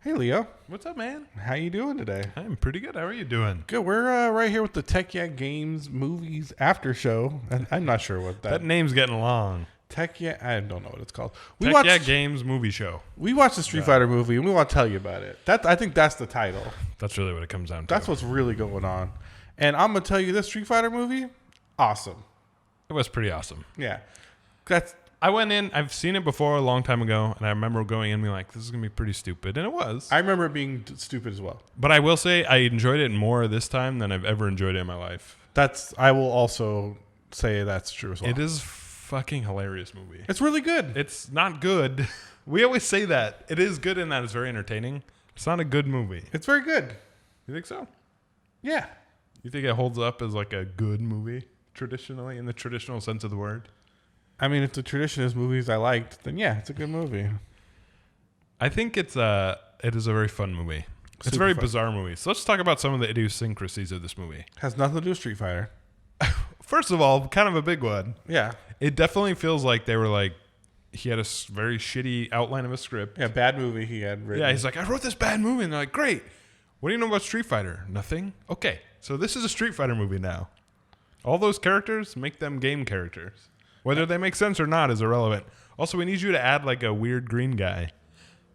Hey, Leo. What's up, man? How you doing today? I'm pretty good. How are you doing? Good. We're right here with the Tech Yeah Games movies after show. And I'm not sure what That name's getting long. Tech Yeah. I don't know what it's called. Tech Yeah Games movie show. We watched the Street Fighter movie, and we want to tell you about it. I think that's the title. That's really what it comes down to. That's what's really going on. And I'm gonna tell you, this Street Fighter movie, awesome. It was pretty awesome. Yeah. I went in. I've seen it before a long time ago, and I remember going in and being like, "This is gonna be pretty stupid," and it was. I remember it being stupid as well. But I will say, I enjoyed it more this time than I've ever enjoyed it in my life. I will also say that's true as well. It is fucking hilarious movie. It's really good. It's not good. We always say that. It is good in that it's very entertaining. It's not a good movie. It's very good. You think so? Yeah. You think it holds up as like a good movie traditionally, in the traditional sense of the word? I mean, if the tradition is movies I liked, then yeah, it's a good movie. I think it is a very fun movie. It's a Super very fun. bizarre movie. So let's talk about some of the idiosyncrasies of this movie. Has nothing to do with Street Fighter. First of all, kind of a big one. Yeah. It definitely feels like they were like, he had a very shitty outline of a script. Yeah, bad movie he had written. Yeah, he's like, I wrote this bad movie. And they're like, great. What do you know about Street Fighter? Nothing? Okay, so this is a Street Fighter movie now. All those characters, make them game characters. Whether they make sense or not is irrelevant. Also, we need you to add like a weird green guy.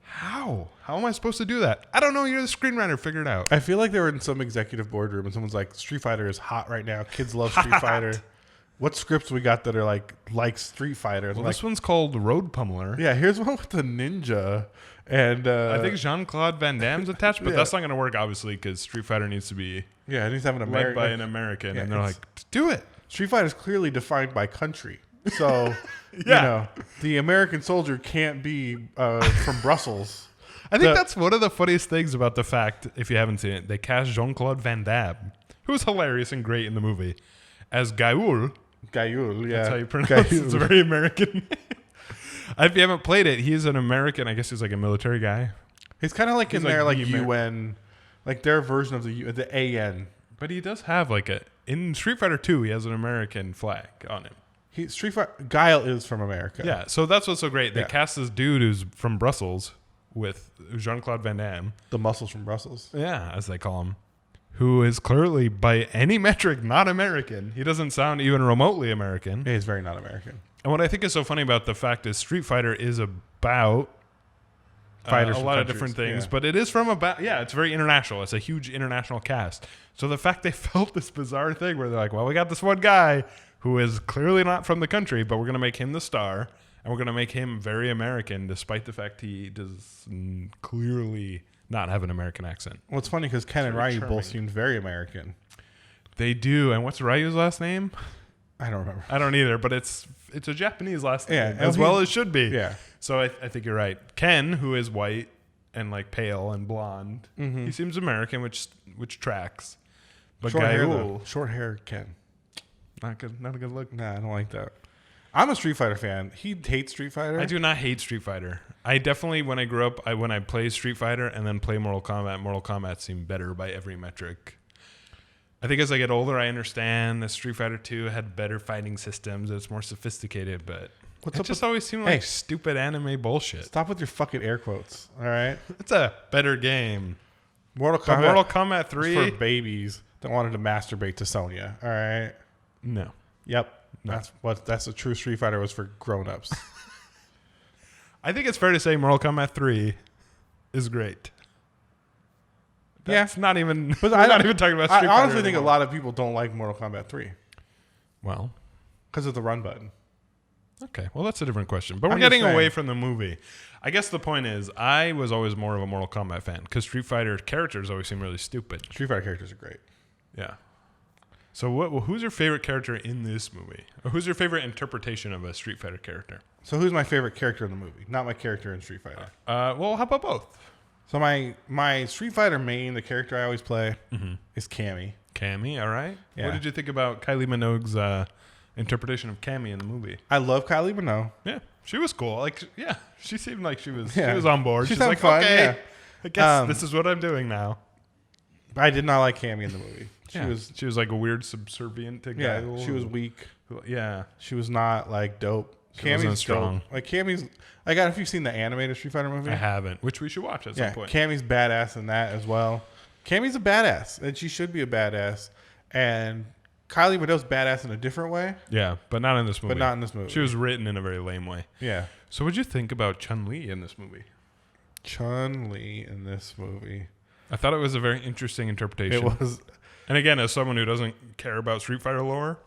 How? How am I supposed to do that? I don't know. You're the screenwriter. Figure it out. I feel like they were in some executive boardroom and someone's like, Street Fighter is hot right now. Kids love Street Fighter. What scripts we got that are like Street Fighter? Well, Like, this one's called Road Pummeler. yeah, here's one with the ninja. And I think Jean-Claude Van Damme's attached, but Yeah. that's not going to work, obviously, because Street Fighter needs to be yeah, and he's having an led by an American. American. Yeah, And they're it's- like, do it. Street Fighter is clearly defined by country. So, Yeah. you know, the American soldier can't be from Brussels. I think The- that's one of the funniest things about the fact, if you haven't seen it, they cast Jean-Claude Van Damme, who was hilarious and great in the movie, as Gaul. Gayul, yeah. That's how you pronounce it. It's a Gayul. very American name. If you haven't played it, he's an American. I guess he's like a military guy. He's kind of like He's in there, like like the UN, like their version of the AN. But he does have like in Street Fighter 2, he has an American flag on him. Street Fighter Guile is from America. Yeah, so that's what's so great. They Yeah. cast this dude who's from Brussels with Jean-Claude Van Damme. The muscles from Brussels. Yeah, as they call him. Who is clearly, by any metric, not American. He doesn't sound even remotely American. Yeah, he's very not American. And what I think is so funny about the fact is Street Fighter is about Fighters a from lot of countries, different things, yeah. but it is from about, it's very international. It's a huge international cast. So the fact they felt this bizarre thing where they're like, well, we got this one guy who is clearly not from the country, but we're going to make him the star, and we're going to make him very American, despite the fact he does clearly not have an American accent. Well, it's funny because Ken and very Ryu charming. both seemed very American. They do. And what's Ryu's last name? I don't remember. I don't either, but it's a Japanese last name, Yeah, as and well he- as should be. Yeah. So I think you're right. Ken, who is white and like pale and blonde, he seems American, which tracks. But Short hair, Gaul, though. Short hair, Ken. not a good look. Nah, I don't like that. I'm a Street Fighter fan. He hates Street Fighter. I do not hate Street Fighter. I definitely, when I grew up, when I played Street Fighter and then play Mortal Kombat seemed better by every metric. I think as I get older, I understand that Street Fighter 2 had better fighting systems. It's more sophisticated, but What's it up just with- always seemed Hey. like stupid anime bullshit. Stop with your fucking air quotes. All right. It's a better game. Mortal But Kombat. Mortal Kombat is 3? for babies that wanted to masturbate to Sonya. All right. No. Yep. No. That's a true Street Fighter was for grown-ups. I think it's fair to say Mortal Kombat 3 is great. Yeah. That's not even. But we're not even talking about Street I Fighter honestly think a anymore. lot of people don't like Mortal Kombat 3 Well, because of the run button. okay. Well, that's a different question. But we're I'm just getting saying. away from the movie. I guess the point is, I was always more of a Mortal Kombat fan because Street Fighter characters always seem really stupid. Street Fighter characters are great. Yeah. So, who's your favorite character in this movie? Or who's your favorite interpretation of a Street Fighter character? So who's my favorite character in the movie? Not my character in Street Fighter. Well, how about both? So my Street Fighter main, the character I always play, is Cammy. Cammy, all right. Yeah. What did you think about Kylie Minogue's interpretation of Cammy in the movie? I love Kylie Minogue. Yeah, she was cool. Like, yeah, she seemed like she was Yeah. on board. She's She's having like, fun, okay, yeah. I guess this is what I'm doing now. I did not like Cammy in the movie. She Yeah. was like a weird subservient to yeah. Guile. She was weak. Yeah. She was not like dope. She wasn't Cammy's strong. dope. Like Cammy's. I got. If you've seen the animated Street Fighter movie, I haven't, which we should watch at some point. Cammy's badass in that as well. Cammy's a badass, and she should be a badass. And Kylie Minogue's badass in a different way, Yeah, but not in this movie. but not in this movie. She was written in a very lame way. Yeah. So what'd you think about Chun-Li in this movie? Chun-Li in this movie. I thought it was a very interesting interpretation. It was. And again, as someone who doesn't care about Street Fighter lore,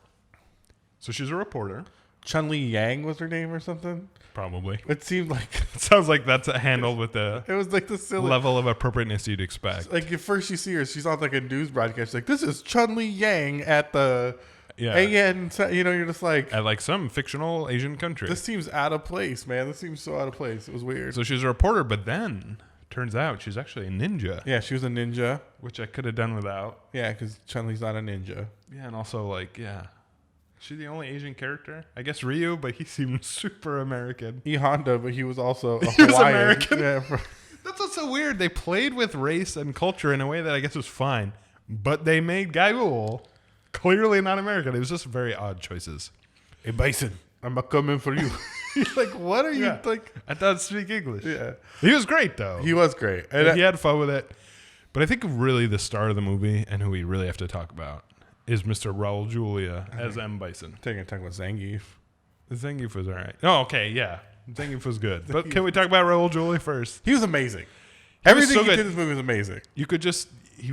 so she's a reporter, Chun-Li Yang was her name or something. probably. It seemed like It sounds like that's handled with the it was like the silly. level of appropriateness you'd expect. Like at first you see her, she's on like a news broadcast. She's like, this is Chun-Li Yang at the Yeah. AN. You know, you're just like, At like some fictional Asian country. this seems out of place, man. This seems so out of place. It was weird. So she's a reporter, but then turns out she's actually a ninja, Yeah, she was a ninja. which I could have done without. Yeah, because Chun-Li's not a ninja. Yeah, and also like, yeah. She's the only Asian character. I guess Ryu, but he seemed super American. E Honda, but he was also a He was Hawaiian. American? Yeah, That's what's so weird. They played with race and culture in a way that I guess was fine, but they made Gaul clearly not American. It was just very odd choices. hey, Bison, I'm a coming for you. Like, what are you Yeah. like? I thought speak English. Yeah, He was great though. he was great. And He had fun with it. But I think really the star of the movie and who we really have to talk about is Mr. Raul Julia as M. Bison. talking about Zangief. Zangief was all right. Oh, okay, yeah. Zangief was good. But can we talk about Raul Julia first? He was amazing. was Everything so he good. did in this movie was amazing. He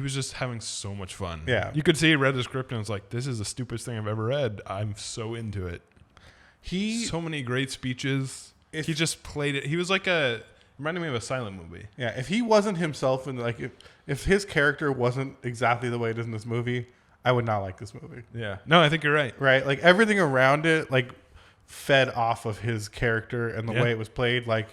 was just having so much fun. Yeah. You could see he read the script and was like, this is the stupidest thing I've ever read. I'm so into it. So many great speeches. He just played it. He was like reminded me of a silent movie. Yeah, if he wasn't himself and like if his character wasn't exactly the way it is in this movie, I would not like this movie. Yeah. No, I think you're right. Right? Like everything around it like fed off of his character and the Yeah. way it was played. Like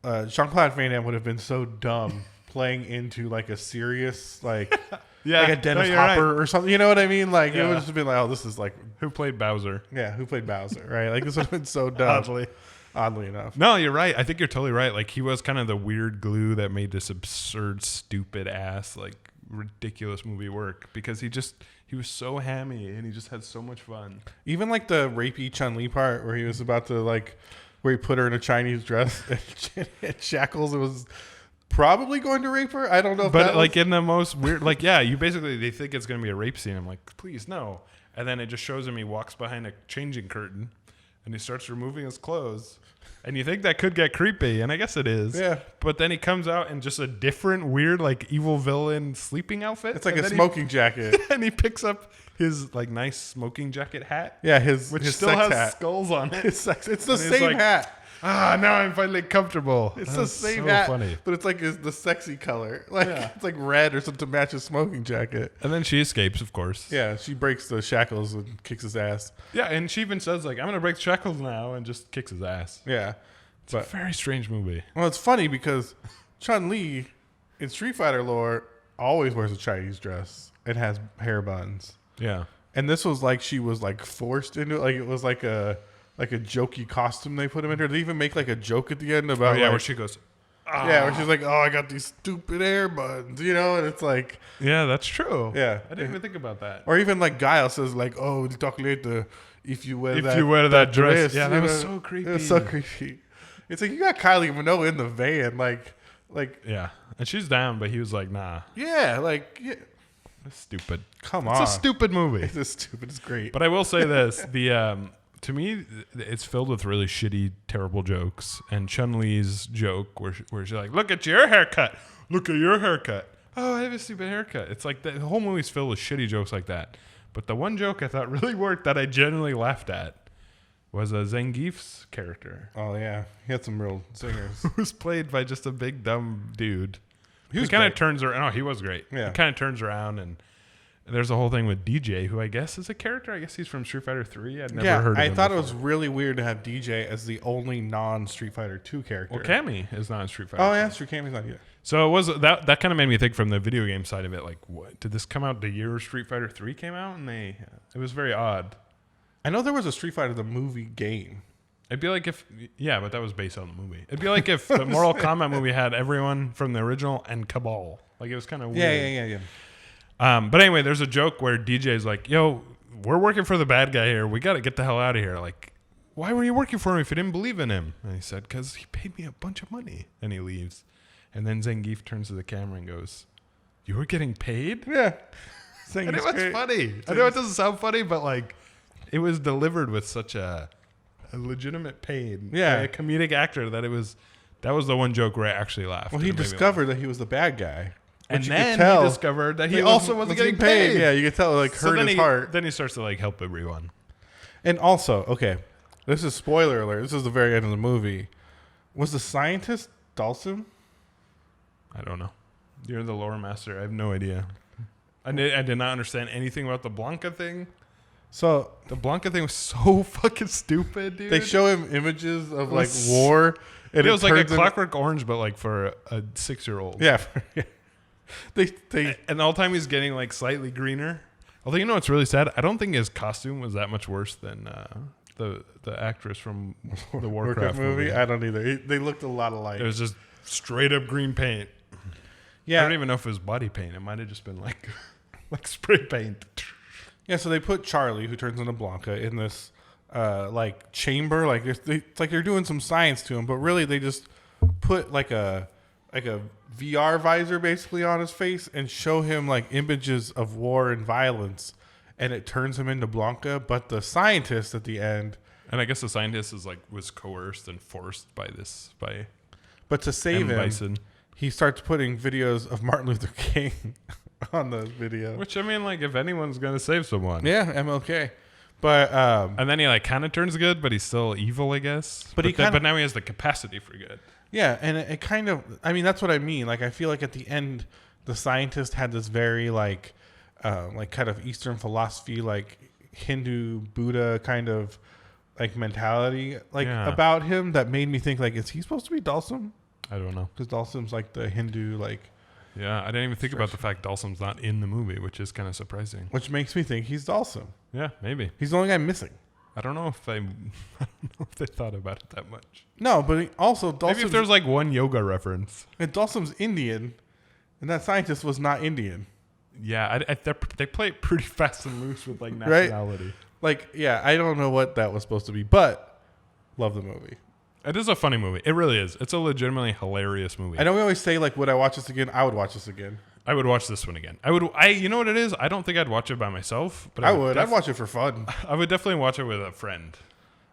Jean-Claude Van Damme would have been so dumb playing into like a serious like Yeah. like a Dennis no, you're Hopper right. or something. You know what I mean? Like it Yeah. would just have been like, oh, this is like Who played Bowser? yeah, who played Bowser, right? Like this would have been so dumb. Oddly enough. No, you're right. I think you're totally right. Like he was kind of the weird glue that made this absurd, stupid ass, like ridiculous movie work because he was so hammy and he just had so much fun. Even like the rapey Chun-Li part where he was about to like, where he put her in a Chinese dress and shackles. It was probably going to rape her. I don't know. If But that like was, in the most weird, like, yeah, they think it's going to be a rape scene. I'm like, please, no. And then it just shows him he walks behind a changing curtain and he starts removing his clothes. And you think that could get creepy, and I guess it is. Yeah. But then he comes out in just a different, weird, like evil villain sleeping outfit. it's like and a then smoking jacket. and he picks up his like nice smoking jacket hat, Yeah, his which his still sex has hat. skulls on it. It's the And he's same like, hat. Now I'm finally comfortable. It's That the was same so hat, funny. but it's like the sexy color. Like Yeah. it's like red or something to match his smoking jacket. And then she escapes, of course. Yeah, she breaks the shackles and kicks his ass. Yeah, and she even says like, "I'm gonna break the shackles now," and just kicks his ass. Yeah, It's a very strange movie. well, it's funny because Chun-Li in Street Fighter lore always wears a Chinese dress and has hair buns. Yeah. And this was like she was like forced into it. Like it was like a jokey costume they put him in. They even make like a joke at the end about Oh yeah, like, where she goes. yeah, where she's like, oh, I got these stupid hair buns, you know, and it's like, Yeah, that's true. yeah. I didn't even think about that. Or even like Guile says like, oh, we'll talk later if you wear If that. you wear that dress. Yeah, you that was know? so creepy. It was so creepy. It's like you got Kylie Minogue in the van, like Yeah, and she's down, but he was like, "Nah, yeah, that's stupid. come It's on, a stupid movie." It's just stupid. It's great. But I will say this: to me, it's filled with really shitty, terrible jokes. And Chun-Li's joke, where she's like, "Look at your haircut. Look at your haircut. Oh, I have a stupid haircut." It's like the whole movie's filled with shitty jokes like that. But the one joke I thought really worked that I genuinely laughed at was Zangief's character, Oh yeah, he had some real singers. who's played by just a big dumb dude. He was kind of great. turns around. Oh, he was great. Yeah. He kind of turns around and. There's a whole thing with DJ, who I guess is a character. I guess he's from Street Fighter 3. I'd never heard of him I thought it before. was really weird to have DJ as the only non-Street Fighter 2 character. Well, Cammy is not in Street Fighter. Oh 2. yeah, Street Cammy's not here. So it was that kind of made me think from the video game side of it, like, what did this come out the year Street Fighter 3 came out? And it was very odd. I know there was a Street Fighter the movie game. It'd be like if, yeah, but that was based on the movie. It'd be like if the Mortal Kombat movie had everyone from the original and Cabal. Like it was kind of weird. Yeah. But anyway, there's a joke where DJ's like, "Yo, we're working for the bad guy here. We got to get the hell out of here." Like, why were you working for him if you didn't believe in him? And he said, because he paid me a bunch of money. And he leaves. And then Zangief turns to the camera and goes, you were getting paid? Yeah. And it was funny. I know it doesn't sound funny, but like it was delivered with such a legitimate pain. Yeah. By a comedic actor that was the one joke where I actually laughed. Well, he discovered that he was the bad guy. And you then could tell he discovered that he also wasn't getting paid. Yeah, you could tell it like hurt his heart. Then he starts to like help everyone. And also, okay, this is spoiler alert. This is the very end of the movie. Was the scientist Dhalsim? I don't know. You're the lore master. I have no idea. I did not understand anything about the Blanca thing. So The Blanca thing was so fucking stupid, dude. they show him images of like war. And it was like a turns him- Clockwork Orange, but like for a 6-year-old. Yeah. they And the whole time he's getting like slightly greener. Although you know what's really sad? I don't think his costume was that much worse than the actress from the Warcraft movie. I don't either. They looked a lot alike. It was just straight up green paint. Yeah. I don't even know if it was body paint. It might have just been like like spray paint. Yeah, so they put Charlie, who turns into Blanca, in this like chamber. Like it's like they're doing some science to him, but really they just put like a VR visor basically on his face and show him like images of war and violence, and it turns him into Blanca. But the scientist at the end, And I guess the scientist was coerced and forced by but to save M. him, Bison. he starts putting videos of Martin Luther King on the video. Which I mean, like if anyone's gonna save someone. Yeah, MLK. But And then he like kind of turns good, but he's still evil, I guess. But he but kinda- now he has the capacity for good. yeah, and it kind of, I mean, that's what I mean. Like, I feel like at the end, the scientist had this very like kind of Eastern philosophy, like Hindu Buddha kind of like mentality, like Yeah. about him that made me think like, is he supposed to be Dhalsim? I don't know. Because Dhalsim's like the Hindu, like, Yeah, I didn't even think about the fact Dalsum's not in the movie, which is kind of surprising. which makes me think he's Dhalsim. Yeah, maybe. He's the only guy missing. I don't know if I don't know if they thought about it that much. No, but also Maybe if there's like one yoga reference. Dhalsim's Indian, and that scientist was not Indian. Yeah, they play it pretty fast and loose with like nationality. Like, yeah, I don't know what that was supposed to be, but love the movie. It is a funny movie. It really is. It's a legitimately hilarious movie. I know we always say like, would I watch this again? I would watch this again. I would watch this one again. You know what it is? I don't think I'd watch it by myself, but I would. I'd watch it for fun. I would definitely watch it with a friend.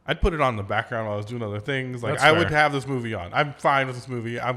I'd put it on in the background while I was doing other things. Like That's I would fair. have this movie on. I'm fine with this movie. I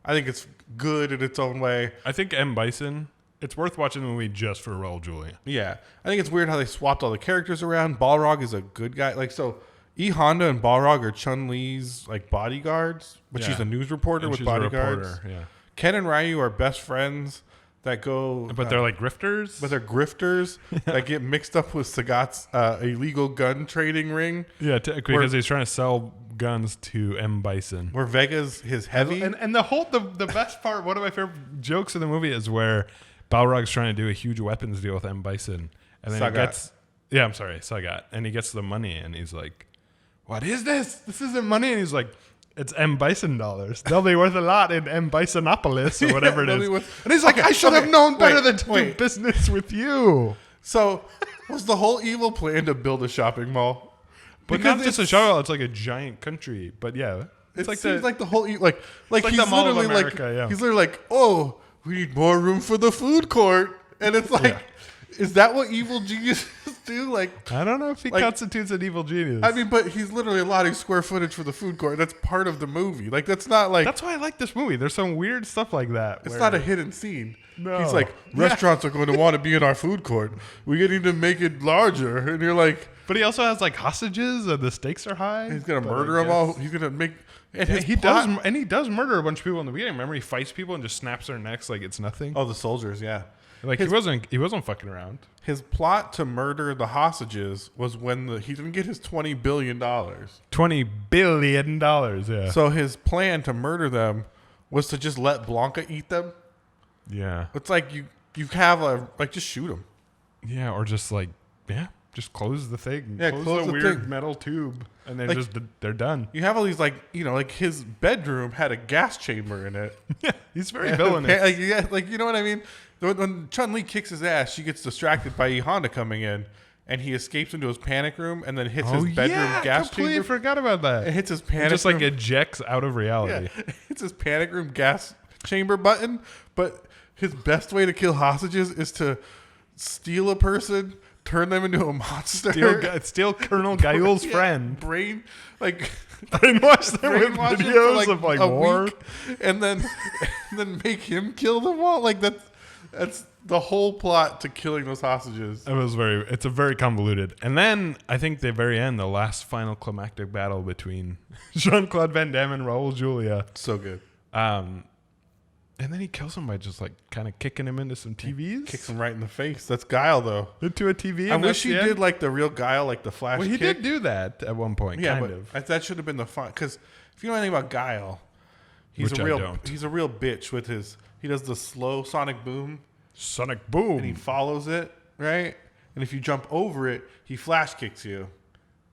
think it's good in its own way. I think M. Bison, it's worth watching the movie just for Raul Julia. Yeah. I think it's weird how they swapped all the characters around. Balrog is a good guy. Like, so E. Honda and Balrog are Chun-Li's like bodyguards, but she's Yeah. a news reporter And with she's a bodyguards. reporter, yeah. Ken and Ryu are best friends that go, But they're like grifters. but they're grifters that get mixed up with Sagat's illegal gun trading ring, yeah, because he's trying to sell guns to M. Bison. where Vega's his heavy. And the best part, one of my favorite jokes in the movie is where Balrog's trying to do a huge weapons deal with M. Bison. And then Sagat. Sagat. And he gets the money and he's like, what is this? This isn't money. And he's like, it's M. Bison dollars. They'll be worth a lot in M. Bisonopolis or whatever it they'll is. be worth- And he's like, Okay, I should have okay, known better wait, than to do wait. business with you. So was the whole evil plan to build a shopping mall? But Because not just a show, it's like a giant country. But yeah, It like seems like the whole like like he's the Mall of literally America, like yeah. he's literally like, oh, we need more room for the food court, and it's like, is that what evil geniuses do? Like, I don't know if he like- constitutes an evil genius. I mean, but he's literally allotting square footage for the food court. That's part of the movie. Like, that's not like That's why I like this movie. There's some weird stuff like that. it's where- not a hidden scene. No. He's like, restaurants are going to want to be in our food court. We need to make it larger, and you're like, But he also has like hostages, and the stakes are high. he's gonna But murder I them all. guess- He's gonna make. And Yeah, his he plot- does, and he does murder a bunch of people in the beginning. Remember, he fights people and just snaps their necks like it's nothing. Oh, the soldiers, yeah. Like his- he wasn't fucking around. His plot to murder the hostages was when he didn't get his $20 billion. $20 billion, yeah. So his plan to murder them was to just let Blanca eat them. Yeah, It's like you have just shoot him. yeah, or just like just close the thing. Yeah, close close the the weird thing. metal tube, and Like- they're done. You have all these like his bedroom had a gas chamber in it. Yeah, he's very villainous. like you know what I mean? When Chun-Li kicks his ass, she gets distracted by E Honda coming in, and he escapes into his panic room and then hits his bedroom gas completely chamber. forgot about that. It hits his It panic just room. like ejects out of reality. Yeah, it's his panic room gas chamber button. But his best way to kill hostages is to steal a person, turn them into a monster, Steal Colonel Gail's Yeah, friend. brainwash them with him for videos of like a war. week, and then make him kill them all. Like that's the whole plot to killing those hostages. It's a very convoluted. And then I think the very end, the last final climactic battle between Jean-Claude Van Damme and Raul Julia. So good. And then he kills him by just like kind of kicking him into some TVs. Kicks him right in the face. That's Guile, though. Into a TV. I wish he did like the real Guile, like the flash. Well, he kick. did do that at one point, Yeah, kind of. that should have been the fun. Because if you know anything about Guile, he's Which a I real don't. he's a real bitch with his. He does the slow sonic boom Sonic Boom. and he follows it right. And if you jump over it, he flash kicks you,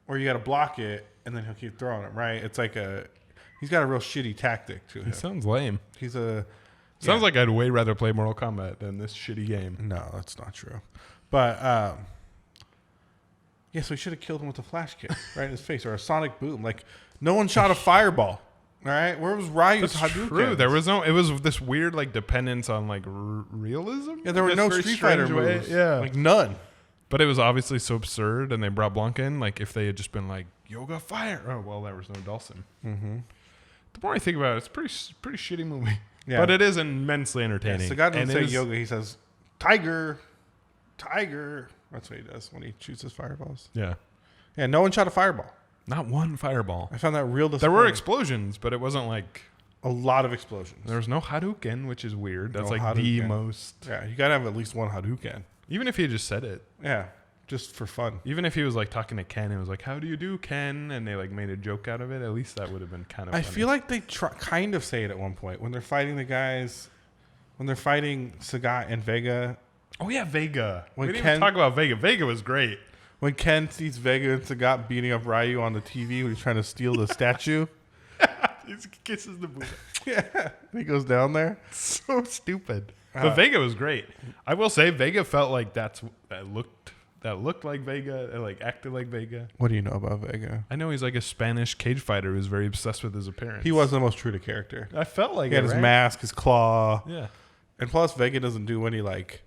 or you got to block it, and then he'll keep throwing him. Right? It's like he's got a real shitty tactic to him. He sounds lame. He's a. Sounds like I'd way rather play Mortal Kombat than this shitty game. No, that's not true. But yeah, so he should have killed him with a flash kick right in his face or a sonic boom. Like no one shot a fireball. All right, where was Ryu's That's Hadouken? true. There was no. It was this weird like dependence on like realism. Yeah, there were This no very Street Fighter strange way. moves. Yeah, like none. but it was obviously so absurd, and they brought Blanca in. Like if they had just been like Yoga Fire. Oh well, there was no Dawson. Mm-hmm. The more I think about it, it's pretty shitty movie. Yeah. But it is immensely entertaining. Yeah, so God doesn't And say it is- yoga. He says tiger, tiger. That's what he does when he shoots his fireballs. Yeah, Yeah, no one shot a fireball. not one fireball. I found that real There disappointing. were explosions, but it wasn't like a lot of explosions. there was no Hadouken, which is weird. That's No like the Hadouken. most. Yeah, you gotta have at least one Hadouken. Even if he just said it. Yeah, just for fun. Even if he was like talking to Ken and was like, "How do you do, Ken?" and they like made a joke out of it, at least that would have been kind of I funny. feel like they kind of say it at one point when they're fighting the guys, when they're fighting Sagat and Vega. Oh yeah, Vega. When We didn't Ken- even talk about Vega. Vega was great. When Ken sees Vega and Sagat beating up Ryu on the TV when he's trying to steal the statue. He kisses the Buddha. Yeah, and he goes down there. So stupid. But Vega was great. I will say Vega felt like that looked like Vega, and like acted like Vega. What do you know about Vega? I know he's like a Spanish cage fighter who's very obsessed with his appearance. He was the most true to character. I felt like He had it, his right? mask, his claw, Yeah. and plus Vega doesn't do any like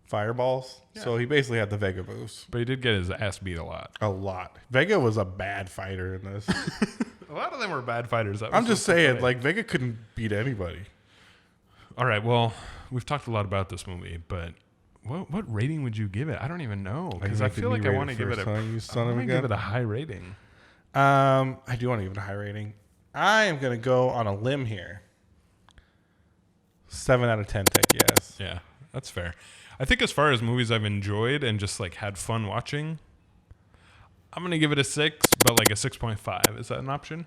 fireballs, Yeah. so he basically had the Vega moves But he did get his ass beat a lot. a lot. Vega was a bad fighter in this. A lot of them were bad fighters. That I'm was just so saying, funny. like Vega couldn't beat anybody. All right, well, we've talked a lot about this movie, but what rating would you give it? I don't even know because I feel like I want to give it I want to give it a high rating. I do want to give it a high rating. I am going to go on a limb here. 7 out of 10 take yes. Yeah, that's fair. I think as far as movies I've enjoyed and just like had fun watching, I'm gonna give it a 6, but like a 6.5. Is that an option?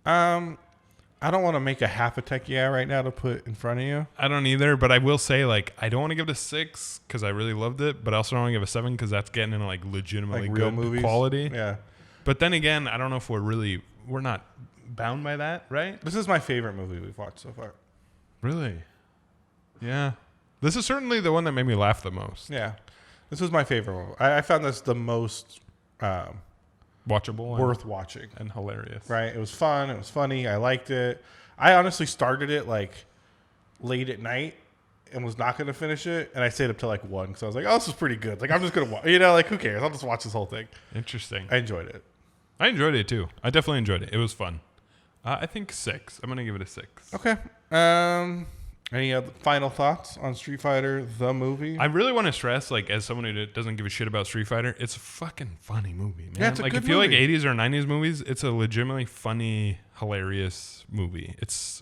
I don't want to make a half a tech right now to put in front of you. I don't either, but I will say like I don't want to give it a 6 because I really loved it, but I also don't want to give it a 7 because that's getting into like legitimately Like real good movies. quality. Yeah. But then again, I don't know if we're not bound by that, right? This is my favorite movie we've watched so far. Really? Yeah. This is certainly the one that made me laugh the most. Yeah. This was my favorite one. I found this the most Watchable, worth watching. and hilarious. Right? It was fun. It was funny. I liked it. I honestly started it like late at night and was not going to finish it. And I stayed up till like 1 because I was like, oh, this is pretty good. Like, I'm just going to watch. You know, like, who cares? I'll just watch this whole thing. Interesting. I enjoyed it. I enjoyed it too. I definitely enjoyed it. It was fun. I think 6. I'm gonna give it a 6. Okay. Any other final thoughts on Street Fighter, the movie? I really want to stress, like, as someone who doesn't give a shit about Street Fighter, it's a fucking funny movie, man. Yeah, it's a like, good if you like movie. 80s or 90s movies, it's a legitimately funny, hilarious movie. It's.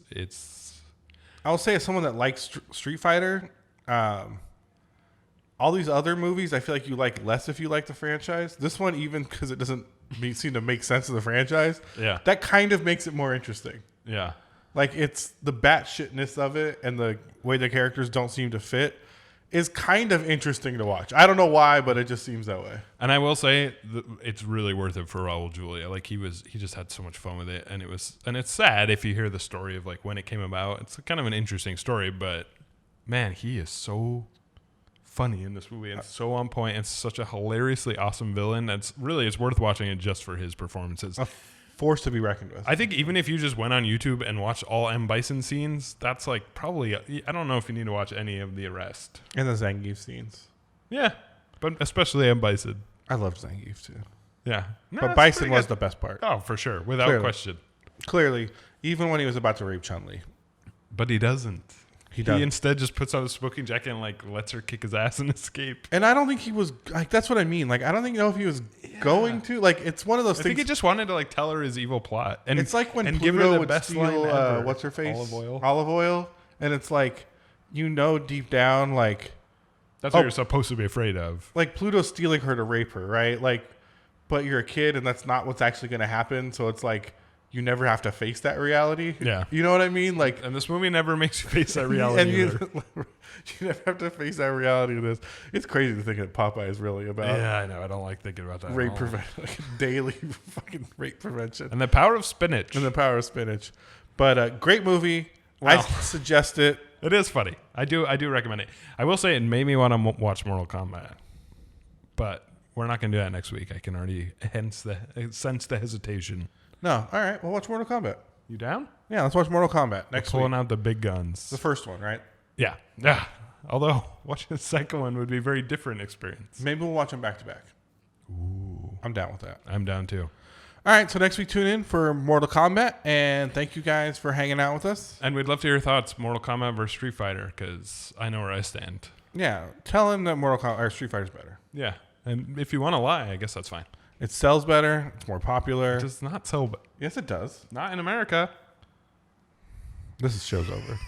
I will say, as someone that likes Street Fighter, all these other movies, I feel like you like less if you like the franchise. This one, even because it doesn't seem to make sense of the franchise, Yeah. that kind of makes it more interesting. Yeah. Like, it's the batshitness of it and the way the characters don't seem to fit is kind of interesting to watch. I don't know why, but it just seems that way. And I will say, it's really worth it for Raul Julia. Like, he just had so much fun with it, and it's sad if you hear the story of like when it came about. It's kind of an interesting story, but man, he is so funny in this movie. It's so on point. It's such a hilariously awesome villain. It's worth watching it just for his performances. A force to be reckoned with. I think even if you just went on YouTube and watched all M. Bison scenes, that's like probably, I don't know if you need to watch any of the rest. And the Zangief scenes. Yeah, but especially M. Bison. I loved Zangief too. Yeah. No, But it's Bison pretty was good. the best part. Oh, for sure. Without Clearly. question. Clearly, even when he was about to rape Chun-Li. But he doesn't. He does. He instead just puts on a smoking jacket and like lets her kick his ass and escape. And I don't think he was like. That's what I mean. Like I don't think know if he was going to. Like it's one of those I things. think he just wanted to like tell her his evil plot. And It's like when and give her Pluto the would best steal line ever. what's her face, Olive oil. and it's like deep down like That's what you're supposed to be afraid of. Pluto's stealing her to rape her, right? Like, but you're a kid, and that's not what's actually going to happen. So it's like you never have to face that reality. Yeah. You know what I mean? Like, And this movie never makes you face that reality. and either. you never have to face that reality of this. It's crazy to think that Popeye is really about Yeah, I know. I don't like thinking about that. at rape all. prevention, like daily fucking rape prevention, And the power of spinach. and the power of spinach. But great movie. Wow. I suggest it. It is funny. I do recommend it. I will say it made me want to watch Mortal Kombat, but we're not going to do that next week. I can already sense the hesitation. No, all right. We'll watch Mortal Kombat. You down? Yeah, let's watch Mortal Kombat next week. Pulling out the big guns. The first one, right? Yeah. Although watching the second one would be a very different experience. Maybe we'll watch them back to back. Ooh, I'm down with that. I'm down too. All right, so next week tune in for Mortal Kombat, and thank you guys for hanging out with us. And we'd love to hear your thoughts, Mortal Kombat versus Street Fighter, because I know where I stand. Yeah, tell him that Mortal Kombat or Street Fighter's better. Yeah. And if you want to lie, I guess that's fine. It sells better. It's more popular. It does not sell, Yes, it does. not in America. This show's over.